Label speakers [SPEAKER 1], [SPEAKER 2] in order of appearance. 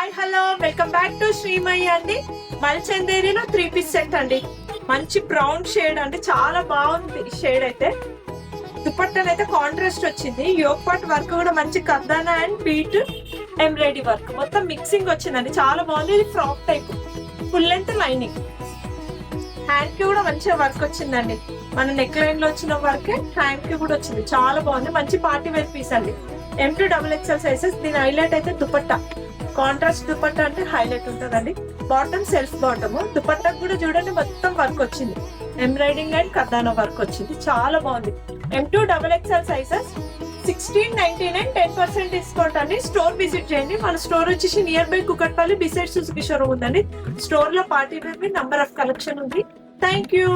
[SPEAKER 1] Hi hello welcome back to Srimayya అండి. మల్చందేరిలో 3 piece set అండి. మంచి బ్రౌన్ షేడ్ అండి, చాలా బాగుంది షేడ్ అయితే. దుపట్టన్ అయితే కాంట్రాస్ట్ వచ్చింది. యోక్ పార్ట్ వర్క్ కూడా మంచి కర్దానా అండ్ బీట్ ఎంబ్రాయిడరీ వర్క్ మొత్తం మిక్సింగ్ వచ్చిందండి, చాలా బాగుంది. ఇది frock type, full length lining. Hand కి కూడా మంచిగా వర్క్ వచ్చిందండి. మన నెక్ లైన్ లో వచ్చిన వర్క్ హ్యాండ్ కి కూడా వచ్చింది, చాలా బాగుంది. మంచి పార్టీ వేర్ పీస్ అండి. M2XXL sizes. దీని హైలైట్ అయితే దుపట్టా, కాంట్రాస్ట్ దుపట్టా అంటే హైలైట్ ఉంటుందండి. బాటమ్ సెల్ఫ్ బాటమ్, దుపట్టా కూడా చూడండి మొత్తం వర్క్ వచ్చింది, ఎంబ్రాయిడింగ్ అండ్ కర్దానా వర్క్ వచ్చింది, చాలా బాగుంది. M2XXL సైజెస్ 1699, 10% డిస్కౌంట్ అండి. స్టోర్ విజిట్ చేయండి. మన స్టోర్ వచ్చేసి near by Kukatpally beside Suzuki showroom ఉందండి. స్టోర్ లో party wear number of collection ఉంది. Thank you.